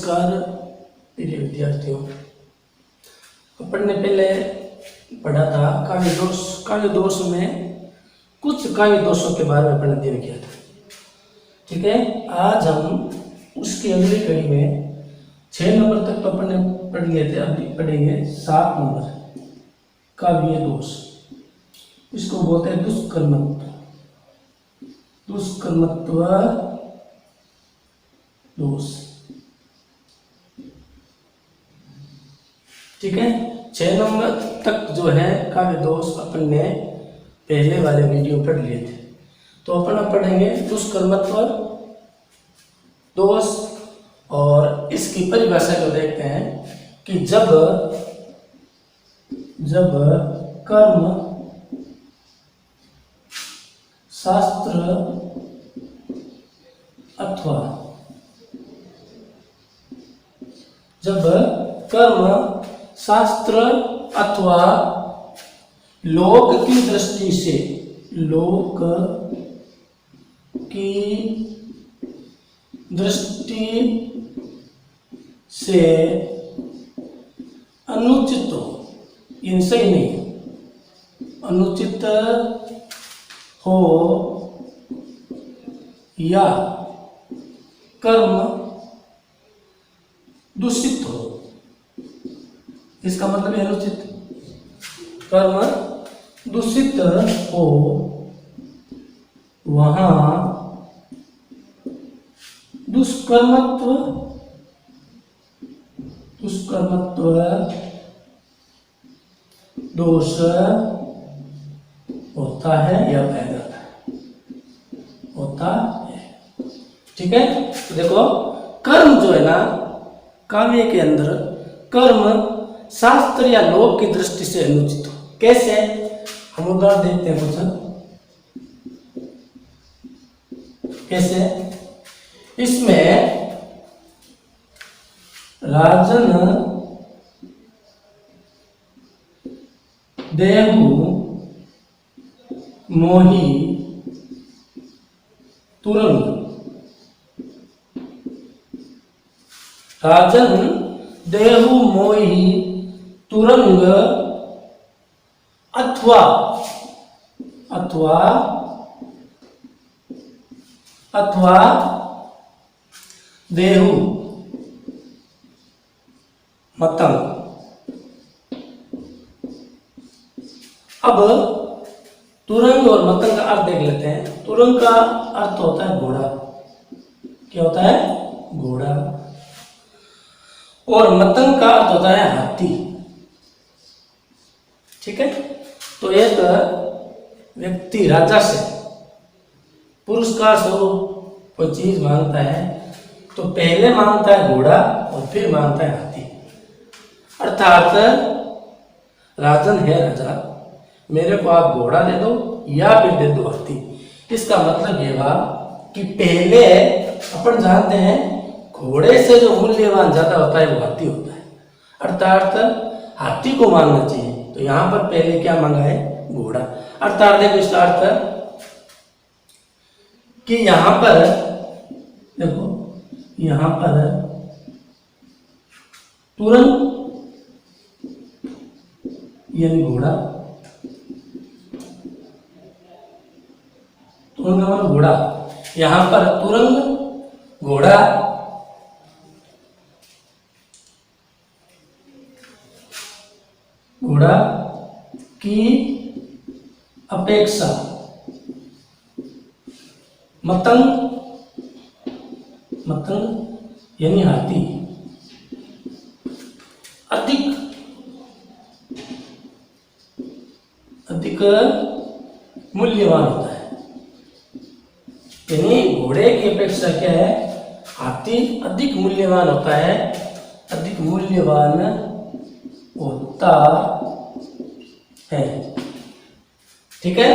नमस्कार प्रिय विद्यार्थियों। अपन ने पहले पढ़ा था काव्य दोष। काव्य दोष में कुछ काव्य दोषों के बारे में अपन ने अध्ययन किया था। ठीक है, आज हम उसकी अगली कड़ी में 6 नंबर तक तो अपन ने पढ़ लिए थे, अभी पढ़ेंगे 7 नंबर काव्य दोष। इसको बोलते हैं दुष्कर्मत्व। दुष्कर्मत्व दोष। ठीक है, 6 नंबर तक जो है काव्य दोष अपन ने पहले वाले वीडियो पढ़ लिए थे। तो अपन पढ़ेंगे दुष्कर्मत्व दोष और इसकी परिभाषा को देखते हैं कि जब कर्म शास्त्र अथवा लोक की दृष्टि से अनुचित हो, इन सही नहीं, अनुचित हो या कर्म दूषित हो, इसका मतलब है अनुचित कर्म दूषित हो, वहां दुष्कर्मत्व दोष होता है या पैदा होता है। ठीक है, तो देखो कर्म जो है ना, काव्य के अंदर कर्म शास्त्र या लोक की दृष्टि से अनुचित हो। कैसे? हम उदाहरण देखते हैं कुछ। कैसे? इसमें राजन देहु मोही तुरंग, राजन देहु मोही तुरंग अथवा देहु मतंग। अब तुरंग और मतंग का अर्थ देख लेते हैं। तुरंग का अर्थ होता है घोड़ा। क्या होता है? घोड़ा। और मतंग का अर्थ होता है हाथी। ठीक है, तो एक व्यक्ति राजा से पुरस्कार स्वरूप कोई चीज मांगता है तो पहले मांगता है घोड़ा और फिर मांगता है हाथी। अर्थात राजन है राजा, मेरे को आप घोड़ा दे दो या फिर दे दो हाथी। इसका मतलब यह हुआ कि पहले अपन जानते हैं घोड़े से जो मूल्यवान ज्यादा होता है वो हाथी होता है, अर्थात हाथी को मांगना चाहिए। तो यहां पर पहले क्या मांगा है? घोड़ा। अर्थात देखो इसका अर्थ कि यहां पर देखो, यहां पर तुरंग यानी घोड़ा, तुरंग मतलब घोड़ा, यहां पर तुरंग घोड़ा की अपेक्षा मतंग यानी हाथी अधिक मूल्यवान होता है। यानी घोड़े की अपेक्षा क्या है? हाथी अधिक मूल्यवान होता है, अधिक मूल्यवान होता है। ठीक है,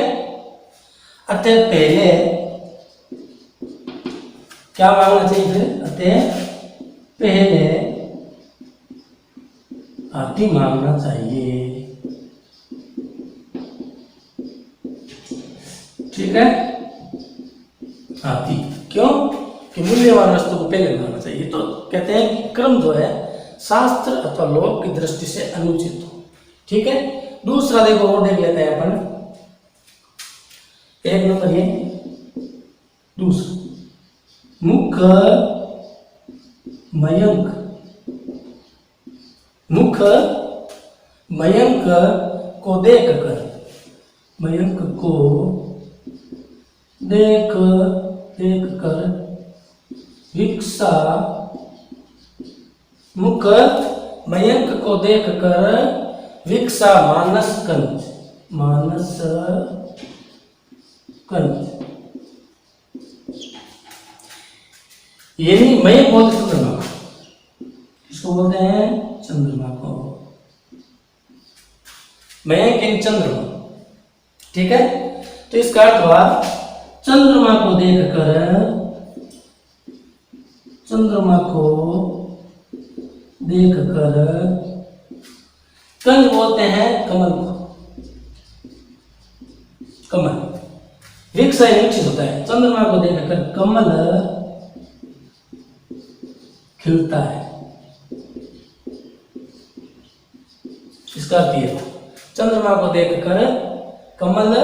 अतः पहले क्या मांगना चाहिए? फिर अतः पहले हाथी मांगना चाहिए। ठीक है, हाथी। क्यों? कि मूल्यवान वस्तु को पहले मानना चाहिए। तो कहते हैं कि क्रम जो है शास्त्र अथवा लोक की दृष्टि से अनुचित हो। ठीक है, दूसरा देखो और देख लेते हैं अपन। एक नंबर ये दूसरा, मुख मयंक, मुख मयंक को देख कर, मयंक को देख कर विकसा, मुख मयंक को देख कर विकसा मानस कंज, मानस कंज, यही मयंक बोलते चंद्रमा को, इसको बोलते हैं चंद्रमा को, मयंक यानी चंद्रमा। ठीक है, तो इसका अर्थ हुआ चंद्रमा को देखकर, चंद्रमा को देखकर, कंज बोलते हैं कमल को, कमल विकसा विकसित होता है, चंद्रमा को देखकर कमल खिलता है। इसका अर्थ यह, चंद्रमा को देखकर कमल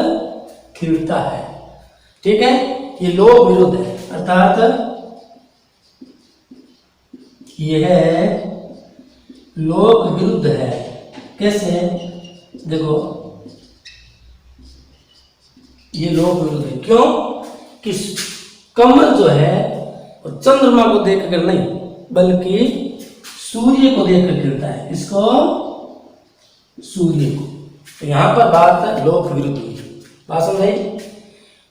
खिलता है। ठीक है, ये लोक विरुद्ध है, अर्थात यह लोक विरुद्ध है। कैसे? देखो, ये लोक विरुद्ध है। क्यों? कि कमल जो है वो चंद्रमा को देखकर नहीं बल्कि सूर्य को देखकर खिलता है। इसको सूर्य को, तो यहां पर बात लोक विरुद्ध हुई। बात समझाई?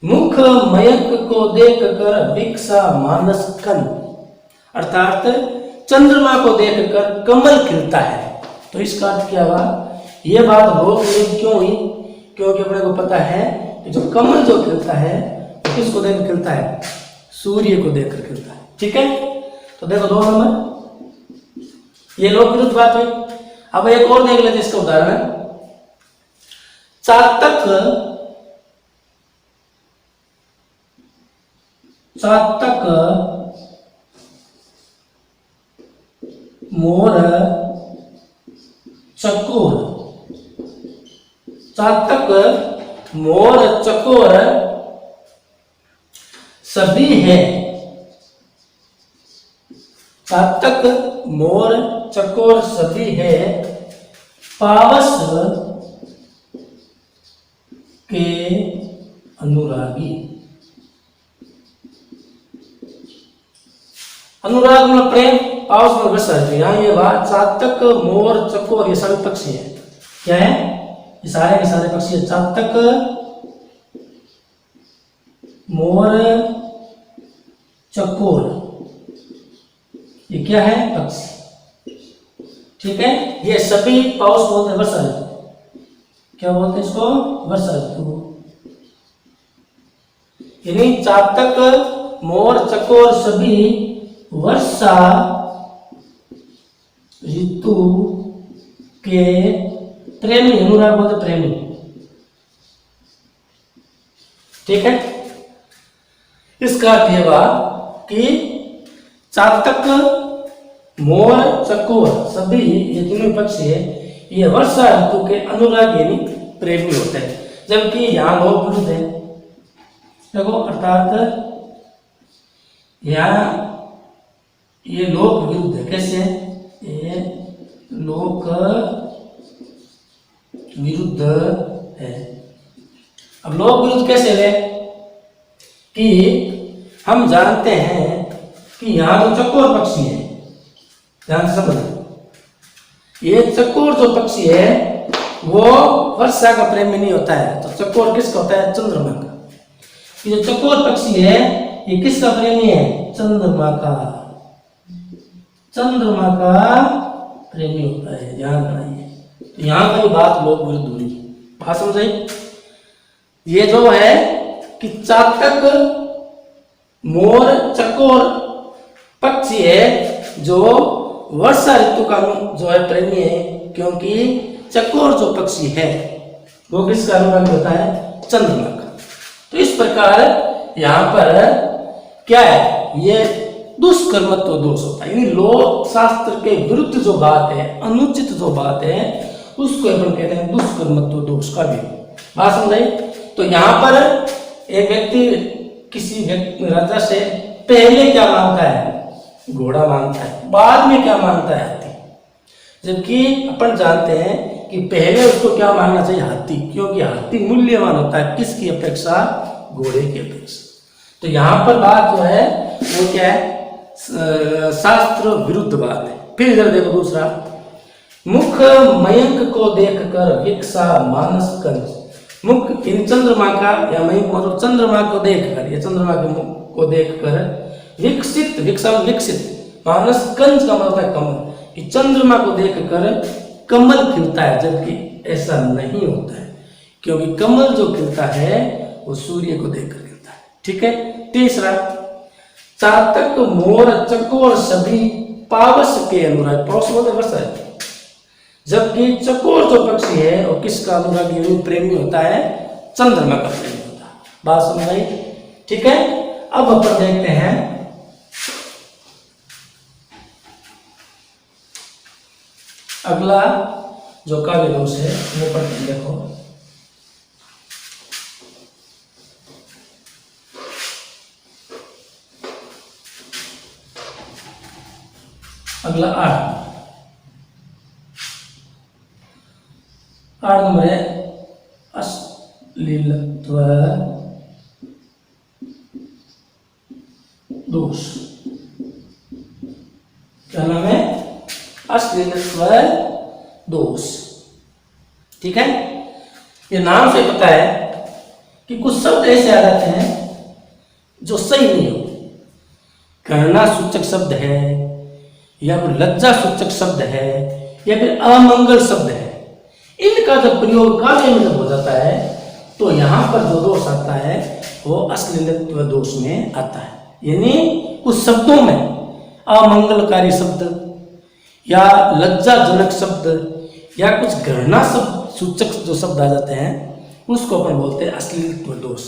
मुख मयंक को देखकर विकसा मानस कंद, अर्थात चंद्रमा को देखकर कमल खिलता है। तो इसका अर्थ क्या हुआ? यह बात लोक विरुद्ध क्यों हुई? क्योंकि अपने को पता है कि जो कमल जो खिलता है वो किसको देखकर खिलता है? सूर्य को देखकर खिलता है। ठीक है, तो देखो 2 नंबर, ये लोक विरुद्ध बात हुई। अब एक और देख लेते इसका उदाहरण। चातक, चातक मोर चकोर, चातक मोर चकोर सभी है, चातक मोर चकोर सभी है, पावस के अनुरागी। अनुराग मतलब प्रेम, पावस में बसा है। यहाँ ये बात चातक मोर चकोर ये सभी पक्षी है। क्या है? ये सारे के सारे पक्षी है। चातक मोर चकोर ये क्या है? पक्षी। ठीक है, ये सभी पावस बोलते हैं वर्षा ऋतु। क्या बोलते हैं इसको? वर्षा ऋतु। यानी चातक मोर चकोर सभी वर्षा ऋतु के प्रेमी, अनुराग बोलते प्रेमी। ठीक है, इसका अर्थ यह हुआ कि चातक मोर चकोर सभी ये तीनों पक्षी है, ये वर्षा ऋतु के अनुराग यानी प्रेमी होते हैं, जबकि यहाँ लोक विरुद्ध है। देखो, अर्थात यहाँ ये लोक विरुद्ध है। कैसे? ये लोक विरुद्ध है। अब लोक विरुद्ध कैसे है? कि हम जानते हैं कि यहाँ जो चकोर पक्षी है, ध्यान से समझ, ये चकोर जो पक्षी है वो वर्षा का प्रेमी नहीं होता है। तो चकोर किसका होता है? चंद्रमा का। ये जो चकोर पक्षी है ये किसका प्रेमी है? चंद्रमा का, चंद्रमा का प्रेमी होता है। ध्यान बनाइए, तो यहाँ पर बात लोक विरुद्ध हुई। बात समझाई? ये जो है कि चातक मोर चकोर पक्षी है जो वर्षा ऋतु का जो है प्रेमी है, क्योंकि चकोर जो पक्षी है वो किसका अनुराग होता है? चंद्रमा का। तो इस प्रकार यहाँ पर क्या है? ये दुष्कर्मत्व दोष होता है। यानी लोक शास्त्र के विरुद्ध जो बात है, अनुचित जो बात है, उसको अपन कहते हैं दुष्कर्मत्व दोष का भी। बात समझाई? तो यहाँ पर एक व्यक्ति किसी राजा से पहले क्या मांगता है? घोड़ा मांगता है, बाद में क्या मांगता है? हाथी। जबकि अपन जानते हैं कि पहले उसको क्या मांगना चाहिए? हाथी, क्योंकि हाथी मूल्यवान होता है किसकी अपेक्षा? घोड़े की अपेक्षा। तो यहाँ पर बात जो है वो क्या है? शास्त्र विरुद्ध बात है। फिर इधर देखो दूसरा, मुख मयंक को देखकर विकसा मानस कंज। मुख इन चंद्रमा का या मयंक मतलब चंद्रमा को देखकर, या चंद्रमा के मुख को देखकर विकसित, विकसा विकसित, मानस कंज का मतलब है कमल, कि चंद्रमा को देखकर कमल खिलता है, जबकि ऐसा नहीं होता है, क्योंकि कमल जो खिलता है वो सूर्य को देखकर खिलता है। ठीक है। तीसरा, चातक मोर चकोर सभी पावस के अनुराग। पावस बोलते वर्षा है, जबकि चकोर जो पक्षी है वो किसका अनुरागी प्रेमी होता है? चंद्रमा का प्रेमी होता है। बात समझ आई? ठीक है। अब अपन देखते हैं अगला जो काव्य दोष है वो पढ़ते हैं। देखो अगला 8 नंबर है अश्लीलत्व दोष। क्या नाम है? अश्लीलत्व दोष। ठीक है। ये नाम से पता है कि कुछ शब्द ऐसे आ जाते हैं जो सही नहीं हो। घृणा सूचक शब्द है, या फिर लज्जा सूचक शब्द है, या फिर अमंगल शब्द है। इनका जब प्रयोग काव्य में जब हो जाता है तो यहाँ पर जो दोष आता है वो अश्लीलत्व दोष में आता है। यानी कुछ शब्दों में अमंगलकारी शब्द या लज्जाजनक शब्द या कुछ घृणा शब्द सूचक जो शब्द आ जाते हैं उसको अपन बोलते हैं अश्लीलत्व दोष।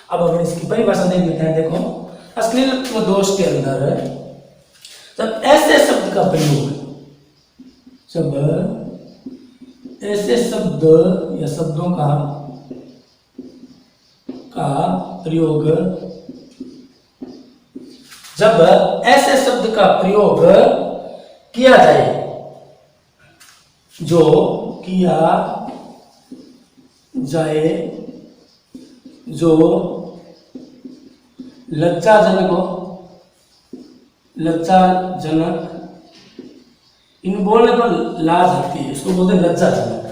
अब अपन इसकी परिभाषा देख लेते हैं। देखो, अश्लीलत्व दोष के अंदर जब ऐसे शब्द का प्रयोग, जब ऐसे शब्द या शब्दों का प्रयोग, जब ऐसे शब्द का प्रयोग किया जाए जो किया जाए जो लज्जाजनक हो, लज्जाजनक, इन बोलने पर लाज आती है, इसको बोलते हैं लज्जाजनक,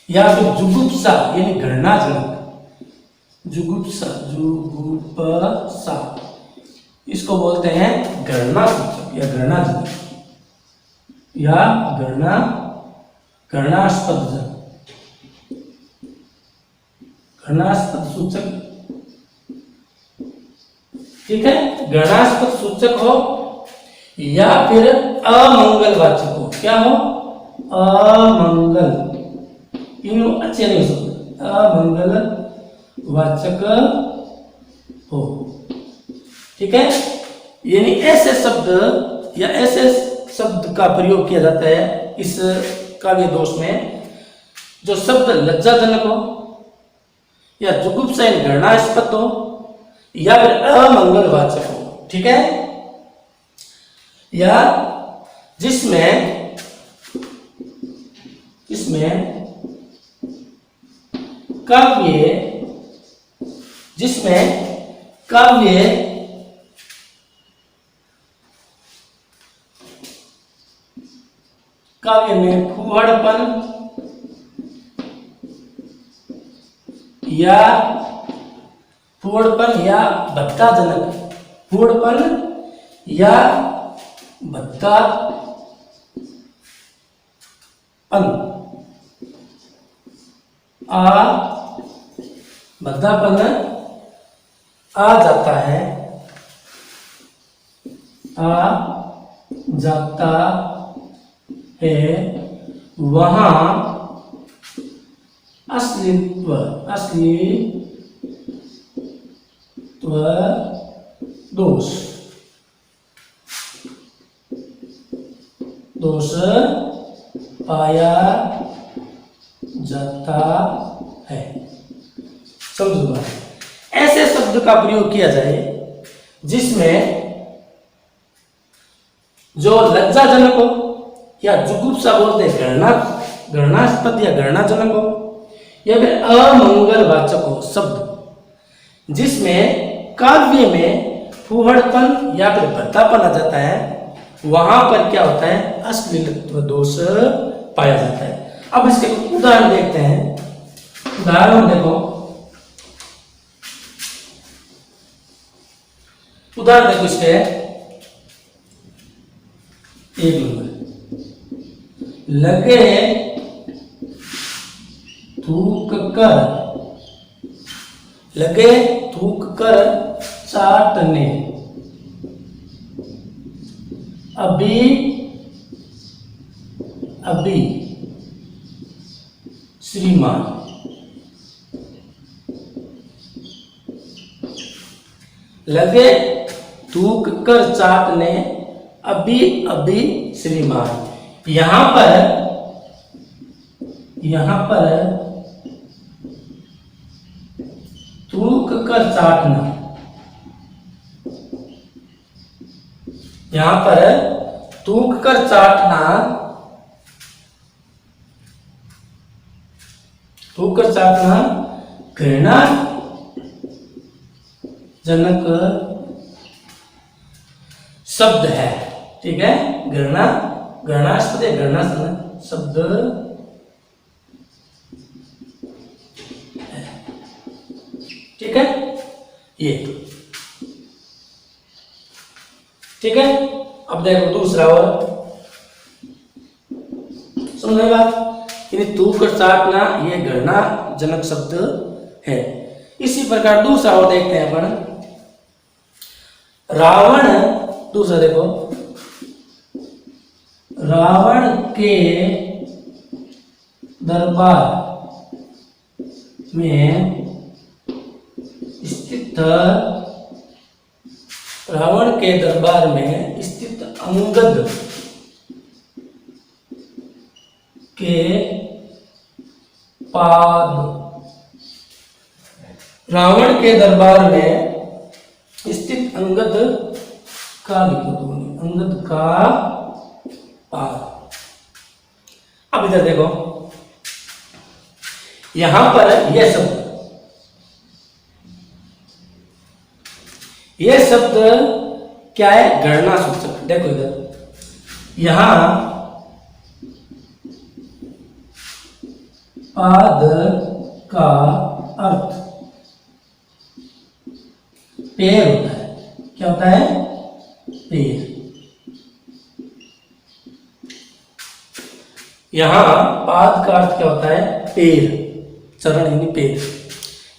या फिर जुगुप्सा यानी घृणाजनक, जुगुप्सा, जुगुप्सा इसको बोलते हैं घृणा सूचक या घृणाजनक या घृणास्पद, घृणास्पद सूचक। ठीक है। घृणास्पद सूचक हो या फिर अमंगलवाचक हो। क्या हो? अमंगल, इन अच्छे नहीं हो सकते, अमंगल वाचक हो। ठीक है। यानी ऐसे शब्द या ऐसे शब्द का प्रयोग किया जाता है इस काव्य दोष में जो शब्द लज्जाजनक हो या जुगुप्सा घृणास्पद हो या फिर अमंगलवाचक हो। ठीक है। या जिसमें काव्य में फूहड़पन या भत्ताजनक, फूहड़पन या भत्तापन भद्दापन आ जाता है, वहां अश्लीलत्व दोष दोष पाया जाता है। समझो बात, ऐसे शब्द का प्रयोग किया जाए जिसमें जो लज्जाजनक हो या जुगुप्सा बोलते घृणास्पद या घृणाजनक हो या फिर अमंगलवाचक हो शब्द, जिसमें काव्य में फूहड़पन या फिर भद्दापन आ जाता है, वहां पर क्या होता है, अश्लीलत्व दोष पाया जाता है। अब इसके उदाहरण देखते हैं। उदाहरण देखो, उदाहरण देखो इसके एक नंबर, लगे थूक कर, लगे थूक कर चाटने, अभी अभी श्रीमान, लगे थूक कर चाटने, अभी अभी श्रीमान। यहां पर थूक कर चाटना, यहां पर थूक कर चाटना, थूक कर चाटना घृणा जनक शब्द है। ठीक है, घृणास्पद घृणाजनक शब्द है। ठीक है, ये ठीक है। अब देखो दूसरा, और समझ बात, थूक कर चाटना ये घृणाजनक शब्द है। इसी प्रकार दूसरा और देखते हैं अपन, रावण, दूसरा देखो, रावण के दरबार में स्थित, रावण के दरबार में स्थित अंगद के पाद, रावण के दरबार में स्थित अंगद का, लिखो अंगद का पाद। अब इधर देखो, यहां पर यह शब्द क्या है, घृणा सूचक। देखो इधर, यहां पाद का अर्थ पैर होता है। क्या होता है, पैर। यहां पाद का अर्थ क्या होता है, पैर, चरण यानी पैर।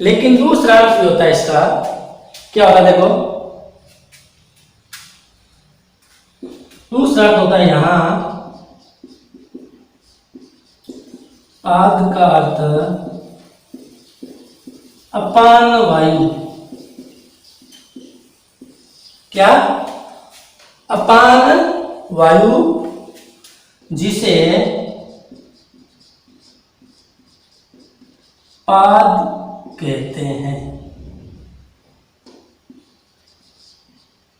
लेकिन दूसरा अर्थ भी होता है इसका, क्या होता है, देखो दूसरा अर्थ होता है यहां पाद का अर्थ अपान वायु। क्या, अपान वायु, जिसे पाद कहते हैं।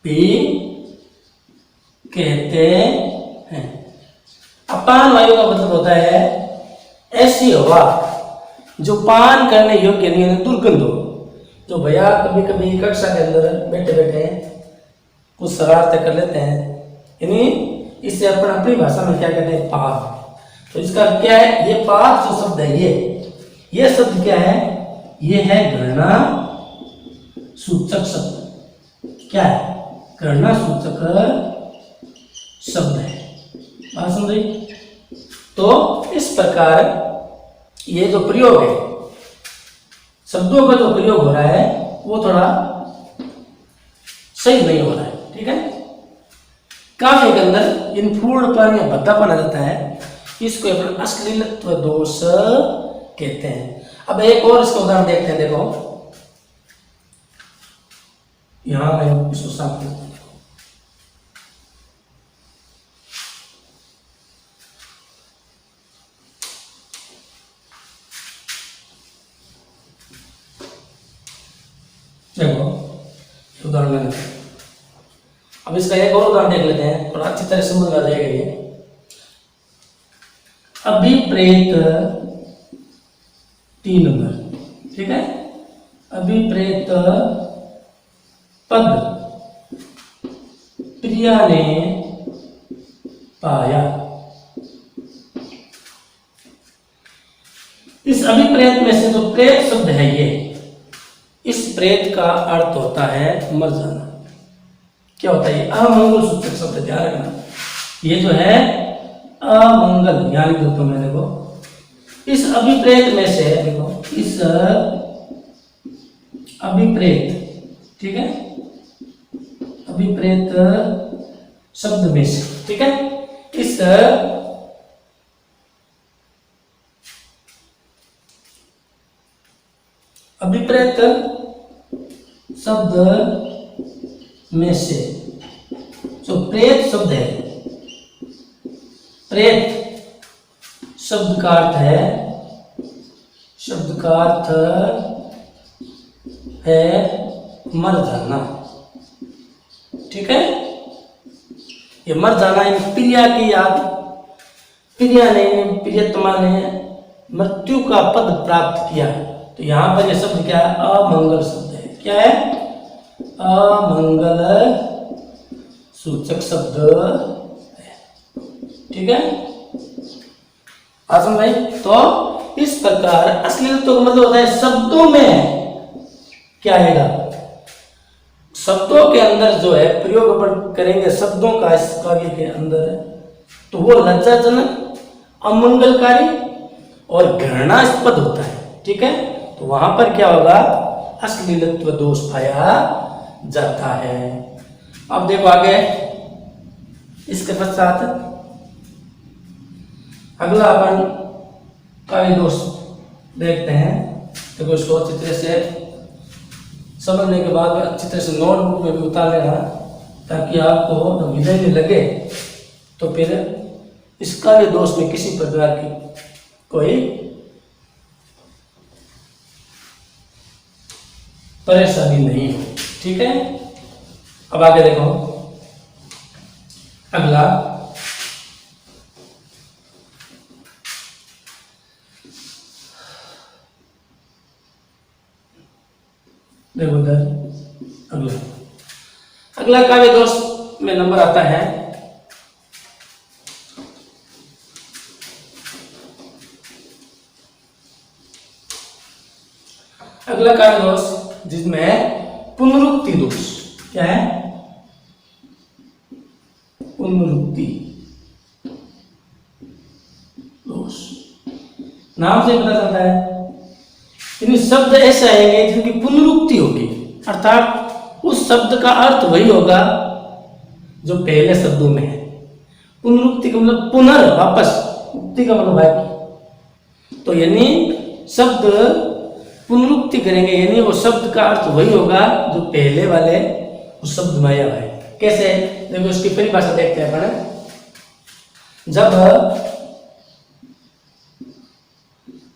पी कहते हैं। अपान वायु का मतलब होता है ऐसी हवा जो पान करने योग्य नहीं है, दुर्गंध हो। तो भैया कभी कभी कक्षा के अंदर बैठे बैठे कुछ शरारतें कर लेते हैं, यानी इसे अपन अपनी भाषा में क्या कहते हैं, पाद। तो इसका क्या है, ये पाद जो शब्द है, ये शब्द क्या है, ये है घृणा सूचक शब्द। क्या है, घृणा सूचक शब्द है। बात समझ रही? तो इस प्रकार ये जो प्रयोग है, शब्दों का जो प्रयोग हो रहा है वो थोड़ा सही नहीं हो रहा है। ठीक है, काव्य के अंदर इन फूहड़पन या भद्दापन आ जाता है, इसको अपन अश्लीलत्व दोष कहते हैं। अब एक और इसका उदाहरण देखते हैं। देखो यहां मैं इसको साफ करता हूं। उदाहरण लेते हैं। अब इसका एक और उदाहरण देख लेते हैं, थोड़ा अच्छी तरह समझ में आ जाएगा ये। अभिप्रेत 3 नंबर, ठीक है। अभिप्रेत पद प्रिया ने पाया। इस अभिप्रेत में से जो प्रेत शब्द है ये, इस प्रेत का अर्थ होता है मर जाना। क्या होता है ये? अमंगल सूचक शब्द, ध्यान रखना। ये जो है अमंगल, यानी दोस्तों मैंने को इस अभिप्रेत में से, देखो इस अभिप्रेत, ठीक है, अभिप्रेत शब्द में से, ठीक है, इस अभिप्रेत शब्द में से जो प्रेत शब्द है, प्रेत शब्द का अर्थ है, शब्द का अर्थ है मर जाना, ठीक है। ये मर जाना, इन प्रिया की याद, प्रिया ने, प्रियतमा ने मृत्यु का पद प्राप्त किया। तो यहां पर यह शब्द क्या है? अमंगल शब्द है। क्या है? अमंगल सूचक शब्द है, ठीक है। आसन भाई, तो इस प्रकार अश्लीलता का मतलब होता है शब्दों में क्या आएगा, शब्दों के अंदर जो है प्रयोग अपन करेंगे शब्दों का इस काव्य के अंदर, तो वो लज्जाजनक, अमंगलकारी और घृणास्पद होता है, ठीक है। तो वहां पर क्या होगा? अश्लीलत्व दोष पाया जाता है। अब देखो आगे, इसके पश्चात अगला अपन काव्य दोष देखते हैं। देखो इसको अच्छी तरह से समझने के बाद अच्छी तरह से नोटबुक में भी उतार लेना, ताकि आपको विषय में लगे तो फिर इस काव्य दोष में किसी प्रकार की कोई परेशानी नहीं हो, ठीक है। अब आगे देखो अगला, देखो इधर अगला, अगला काव्य दोष में नंबर आता है अगला काव्य दोष जिसमें पुनरुक्ति दोष। क्या है? पुनरुक्ति दोष। नाम से पता चलता है इन शब्द ऐसे आएंगे जिनकी पुनरुक्ति होगी, अर्थात उस शब्द का अर्थ वही होगा जो पहले शब्दों में है। पुनरुक्ति का मतलब पुनर्, वापस, उक्ति का मतलब है। तो यानी शब्द पुनरुक्ति करेंगे, यानी वो शब्द का अर्थ वही होगा जो पहले वाले उस शब्द में आया है। कैसे? देखो इसकी परिभाषा देखते हैं अपन। जब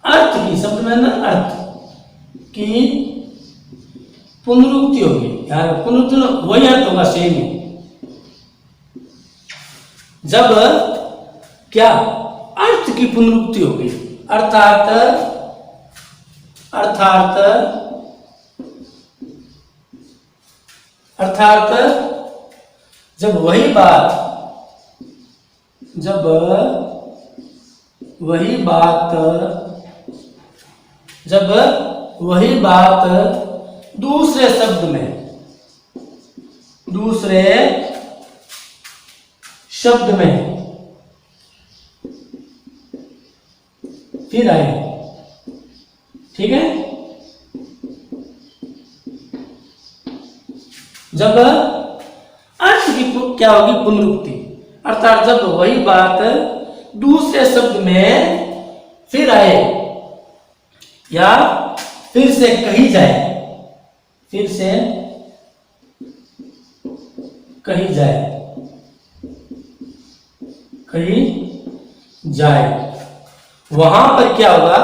अर्थ की, शब्द में ना अर्थ की पुनरुक्ति होगी, यार पुनरुक्ति वही अर्थ होगा सेम ही। जब क्या अर्थ की पुनरुक्ति होगी, अर्थात जब वही बात दूसरे शब्द में फिर आए, ठीक है। जब अर्थ की क्या होगी? पुनरुक्ति, अर्थात जब वही बात दूसरे शब्द में फिर आए या फिर से कही जाए, वहां पर क्या होगा?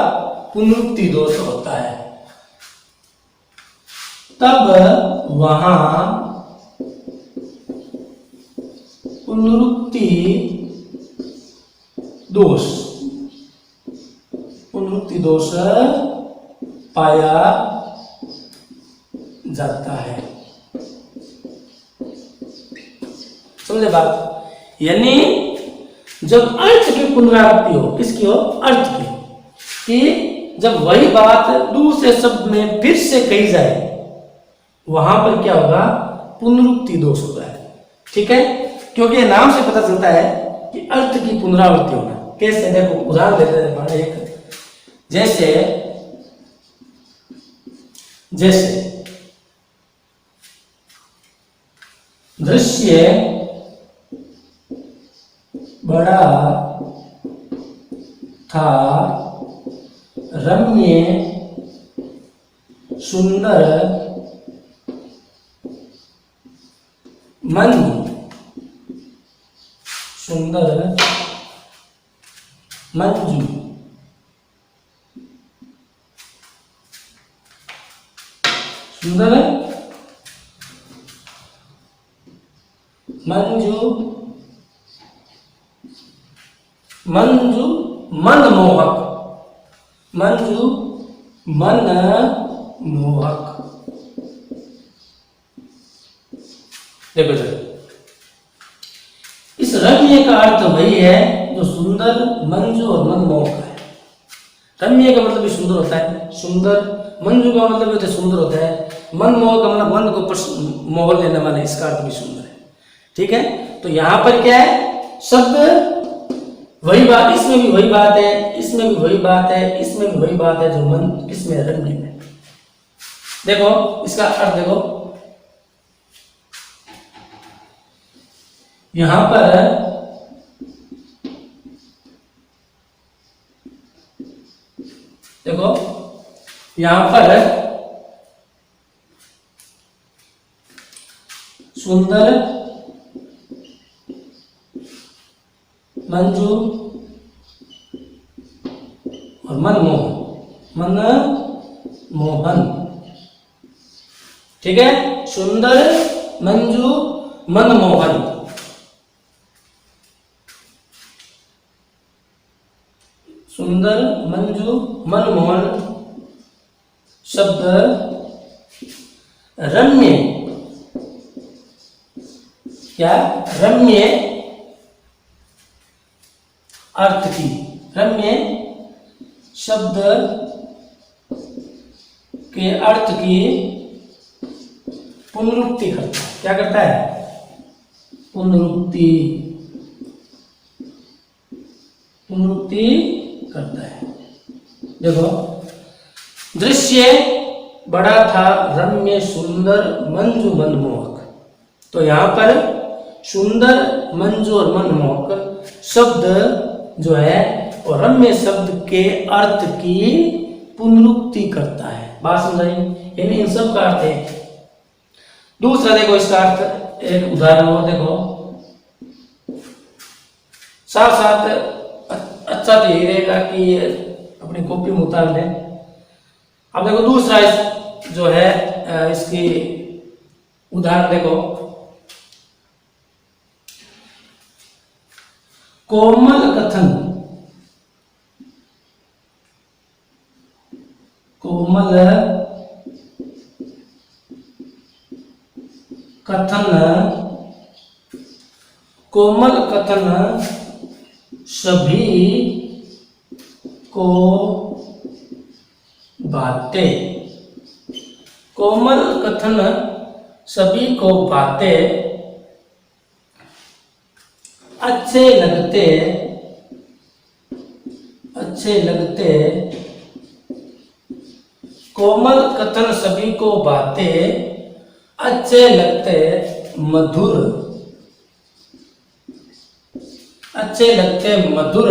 पुनरुक्ति दोष होता है। तब वहां पुनरुक्ति दोष पाया जाता है। समझे बात? यानी जब अर्थ की पुनरावृत्ति हो, किसकी हो? अर्थ की, कि जब वही बात दूसरे शब्द में फिर से कही जाए, वहां पर क्या होगा? पुनरुक्ति दोष होता है। ठीक है, क्योंकि नाम से पता चलता है कि अर्थ की पुनरावृत्ति होना। कैसे? देखो उदाहरण देते हैं हमारे एक, जैसे दृश्य बड़ा था, रम्य सुंदर मंजू, सुंदर मंजू, सुंदर मंजू, मंजू मनमोहक, मंजू मनमोहक। देखो जरा, इस रम्य का अर्थ वही है जो सुंदर, मंजू और मनमोहक है। रम्य का मतलब भी सुंदर होता है, सुंदर, मंजू का मतलब भी सुंदर होता है, मनमोहक का मतलब मन को मोह लेने वाला, इसका अर्थ भी सुंदर है। ठीक है, तो यहां पर क्या है? शब्द वही बात, इसमें भी वही बात है, इसमें भी वही बात है, इसमें भी वही बात है, जो मन किसमें? रम्य में। देखो इसका अर्थ देखो, यहां पर देखो, यहां पर सुंदर मंजू और मनमोहन। ठीक है, सुंदर मंजू मनमोहन। सुंदर मंजू मनमोहन शब्द रम्य, क्या? रम्य अर्थ की, रम्य शब्द के अर्थ की पुनरुक्ति करता है। क्या करता है? पुनरुक्ति करता है। देखो, दृश्य बड़ा था, रम्य सुंदर मंजू मनमोहक। तो यहां पर सुंदर मंजू और मनमोहक शब्द जो है और रम्य शब्द के अर्थ की पुनरुक्ति करता है। बात समझाई? यानी इन सब का अर्थ है। दूसरा देखो, इसका अर्थ एक उदाहरण और देखो, साथ साथ अच्छा तो यही रहेगा कि अपनी कॉपी में उतार लें। अब देखो दूसरा जो है इसकी उदाहरण देखो, कोमल कथन, कोमल कथन, कोमल कथन सभी को बातें, कोमल कथन सभी को बातें अच्छे लगते, कोमल कथन सभी को बातें अच्छे लगते, मधुर, अच्छे लगते मधुर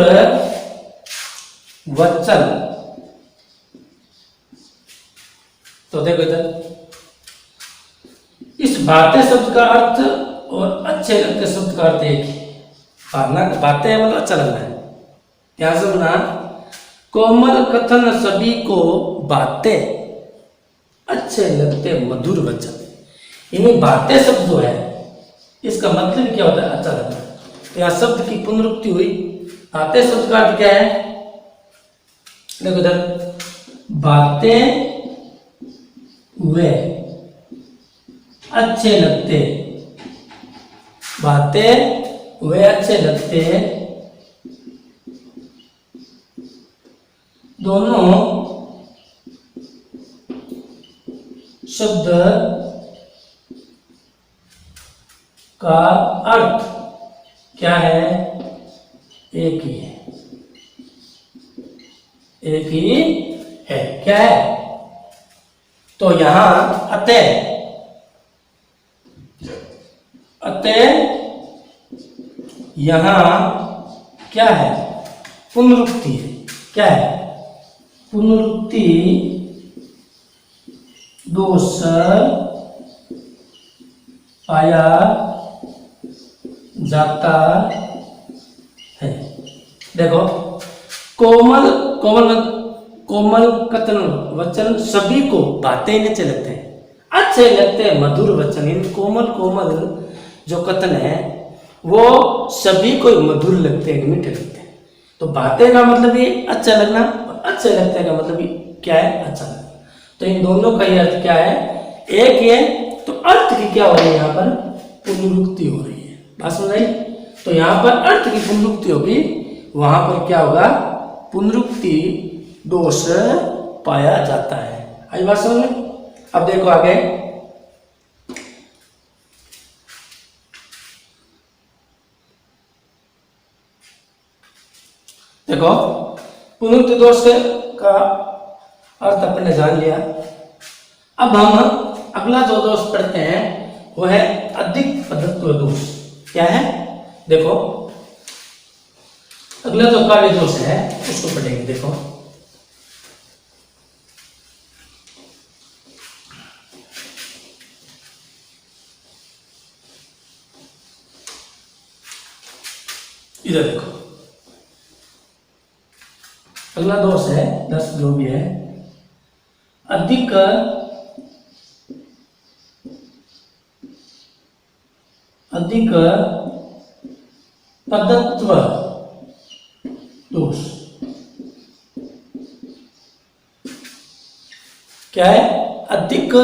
वचन। तो देखो इधर, इस बातें शब्द का अर्थ और अच्छे लगते शब्द का अर्थ एक ही। बातें मतलब अच्छा लगना है। क्या सुनना? कोमल कथन सभी को बातें अच्छे लगते मधुर वचन। इन्हीं बातें शब्द जो है इसका मतलब क्या होता है? अच्छा लगना। तो यहाँ शब्द की पुनरुक्ति हुई। बातें शब्द का अर्थ क्या है? देखो इधर, बातें वे अच्छे लगते, बातें वे अच्छे लगते, दोनों शब्द का अर्थ क्या है? एक ही है, एक ही है। क्या है? तो यहां अतः, अतः यहां क्या है? पुनरुक्ति है। क्या है? पुनरुक्ति दोष पाया जाता है। देखो, कोमल कोमल कोमल कथन वचन सभी को बातें अच्छे लगते हैं, अच्छे लगते हैं मधुर वचन। इन कोमल कोमल जो कथन है वो सभी को मधुर लगते हैं, मीठे लगते हैं। तो बातें का मतलब ये अच्छा लगना, अच्छे लगते का मतलब ये क्या है? अच्छा लगना। तो इन दोनों का ये अर्थ क्या है? एक है। तो अर्थ की क्या हो रही है? यहाँ पर पुनरुक्ति हो रही है। बात समझ आई? तो यहाँ पर अर्थ की पुनरुक्ति होगी, वहां पर क्या होगा? पुनरुक्ति दोष पाया जाता है। आई बात समझ में? अब देखो आगे, देखो पुनरुक्ति दोष का अर्थ अपन ने जान लिया। अब हम अगला जो दोष पढ़ते हैं वो है अधिक पदत्व दोष। क्या है? देखो, अगला जो कार्य दोष है उसको पढ़ेंगे। देखो, इधर देखो, अगला दोष है 10 जो भी है, अधिक अधिक पदत्व दोष। क्या है? अधिक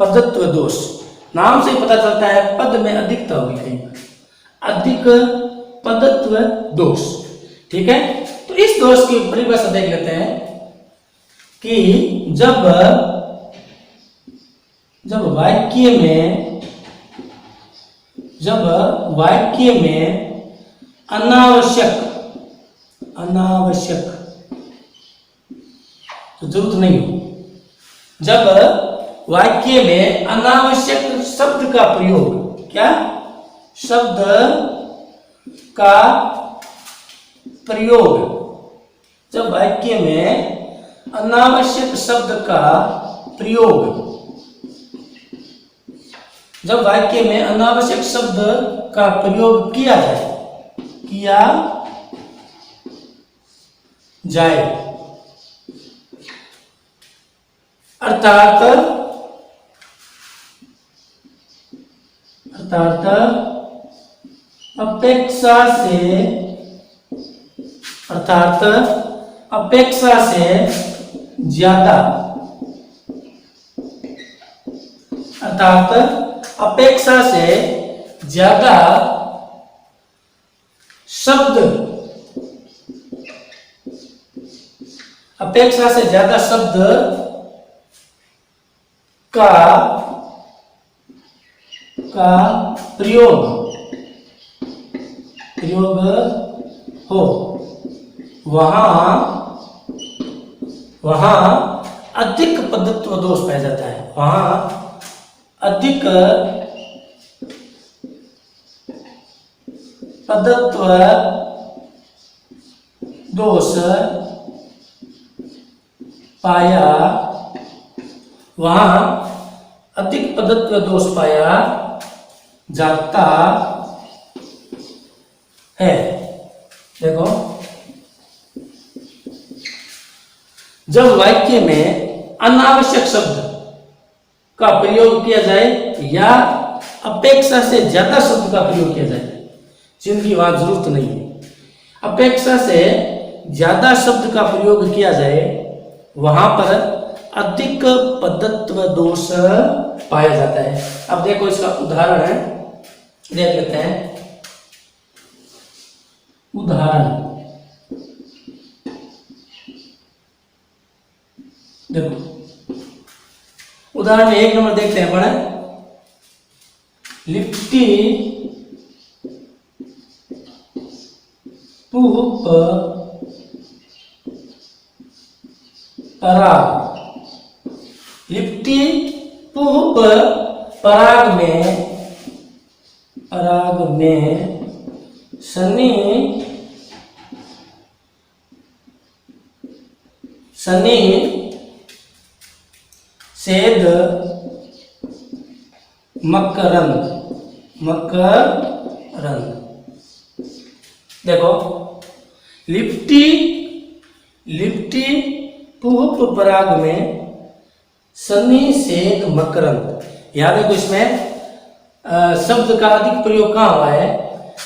पदत्व दोष। नाम से पता चलता है पद में अधिकता होगी कहीं पर। अधिक पदत्व दोष। ठीक है? तो इस दोष की परिभाषा देख लेते हैं कि जब वाक्य में अनावश्यक तो जरूरत नहीं हो, जब वाक्य में अनावश्यक शब्द का प्रयोग, क्या? शब्द का प्रयोग, जब वाक्य में अनावश्यक शब्द का प्रयोग, जब वाक्य में अनावश्यक शब्द का प्रयोग किया जाए, अर्थात अपेक्षा से ज्यादा, शब्द का प्रयोग हो, वहां अधिक पदत्व दोष पाया जाता है। वहां अधिक पदत्व दोष पाया, वहां अधिक पदत्व दोष पाया जाता है। देखो, जब वाक्य में अनावश्यक शब्द का प्रयोग किया जाए या अपेक्षा से ज्यादा शब्द का प्रयोग किया जाए, जिनकी वहां जरूरत नहीं है। अपेक्षा से ज्यादा शब्द का प्रयोग किया जाए वहां पर अधिक पदत्व दोष पाया जाता है। अब देखो इसका उदाहरण है, देख लेते हैं। उदाहरण देखो, उदाहरण 1 नंबर देखते हैं पढ़े। लिट्टी पुष्प पराग। लिप्टी पुष्प पराग में शनि सेद मकरंद। देखो, लिप्टी पुष्प पराग में शनि सेद मकरंद। याद देखो इसमें शब्द का अधिक प्रयोग कहाँ हुआ है,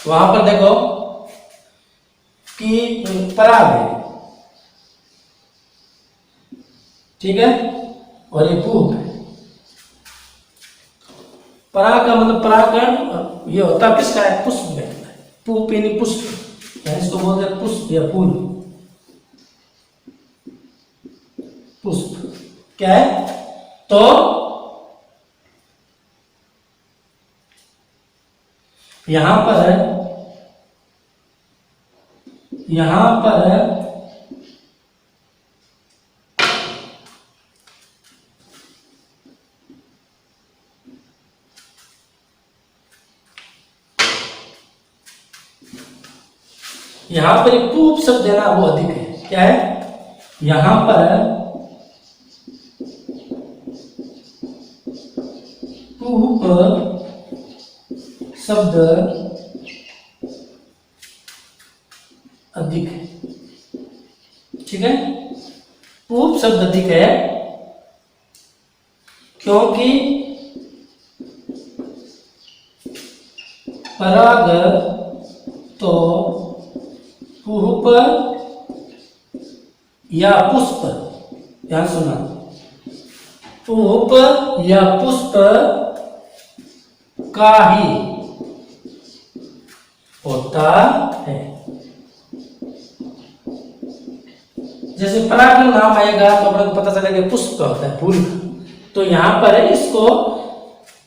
वहां पर देखो कि पराग है, ठीक है, और ये पुष्प है। पराग का मतलब परागण ये होता है किसका है, पुष्प में। पुष्प यानी पुष्प, यानी इसको बोलते हैं पुष्प या फूल। पुष्प क्या है, तो यहां पर एक पूप शब्द है ना, वो अधिक है। क्या है, यहां पर पूप शब्द अधिक है, ठीक है। पूप शब्द अधिक है क्योंकि पराग तो पुष्प या पुष्प, ध्यान सुना, पुष्प या पुष्प का ही होता है। जैसे पराग नाम आएगा तो अपने को पता चलेगा पुष्प का होता है, फूल का। तो यहां पर इसको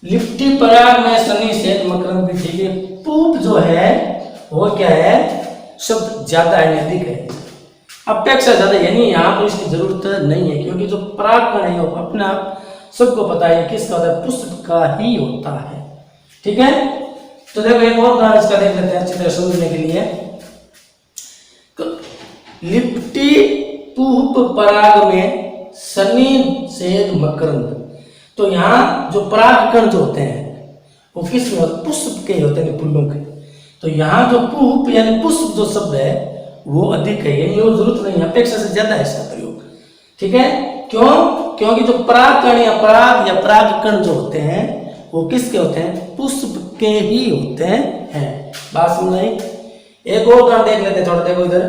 लिप्टी पराग में शनि सेद मकरंद भी, ठीक है। पूप जो है वो क्या है, शब्द ज्यादा है, अधिक है, अपेक्षा ज्यादा, यानी यहाँ पर इसकी जरूरत नहीं है, क्योंकि जो परागण है वो अपने आप सबको पता है किसका होता है, पुष्प का ही होता है, ठीक है। तो देखो एक और उदाहरण इसका देख लेते हैं अच्छी तरह समझने के लिए। लिप्टी पुष्प पराग में शनि सेद मकरंद। तो यहाँ जो परागकण जो होते हैं वो किस में होते, पुष्प के होते हैं, फूलों के। तो यहाँ जो पुष्प यानी पुष्प जो शब्द है वो अधिक है, यानी वो जरूरत नहीं है, अपेक्षा से ज्यादा है इसका प्रयोग, ठीक है। क्यों, क्योंकि जो परागकण या परागकण जो होते हैं वो किसके होते हैं, पुष्प के ही होते हैं। बात समझ आई। एक और उदाहरण देख लेते हैं थोड़ा, देखो इधर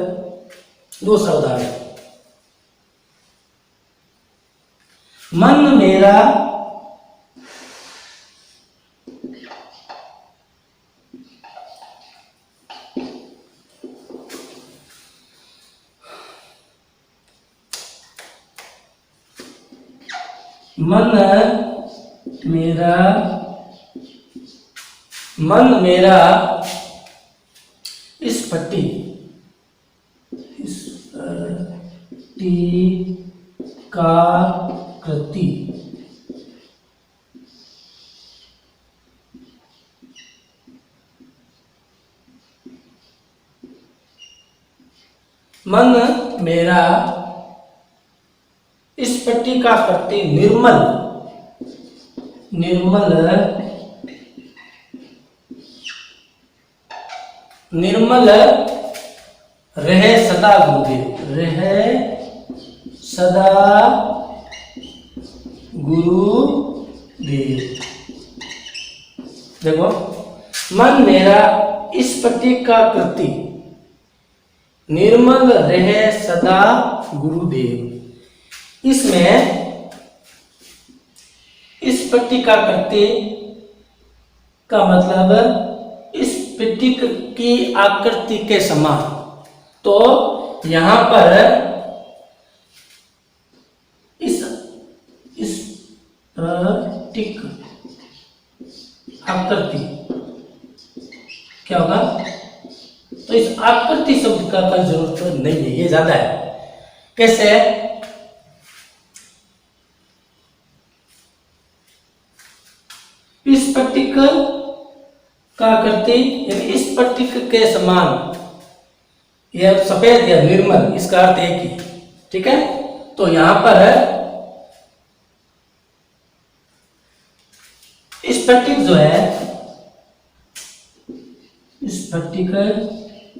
दूसरा उदाहरण। मन मेरा मन मेरा स्फटी का कृति। मन मेरा स्फटी का कृति निर्मल रहे सदा गुरुदेव, रहे सदा गुरु दीर्घ। देखो, मन मेरा स्फटिक का कृति, निर्मल रहे सदा गुरुदेव। इसमें स्फटिक का कृति का मतलब स्फटिक की आकृति के समान। तो यहां पर इस स्फटिक आकृति क्या होगा? तो इस आकृति शब्द का कोई जरूरत नहीं है, ये ज्यादा है। कैसे? स्फटिक का आकृति यानी स्फटिक के समान, यह सफेद या निर्मल, इसका अर्थ एक ही। ठीक है, तो यहां पर स्फटिक जो है, स्फटिक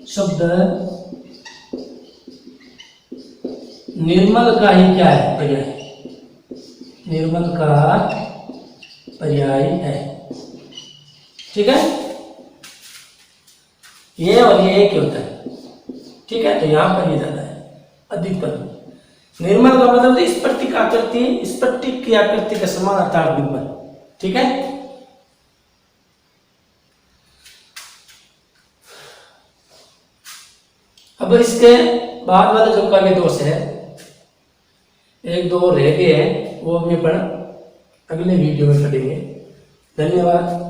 शब्द निर्मल का ही क्या है? पर्याय। निर्मल का पर्याय है। ठीक है, ये और ये एक ही होता है। ठीक है, तो यहां पर ये ज्यादा है, अधिक पर। निर्मल का मतलब स्फटिक आकृति, स्फटिक की आकृति का समान अर्थात निर्मल। ठीक है, अब इसके बाद वाले जो काव्य दोष है, एक दो रह गए हैं, वो हम अगले वीडियो में पढ़ेंगे। धन्यवाद।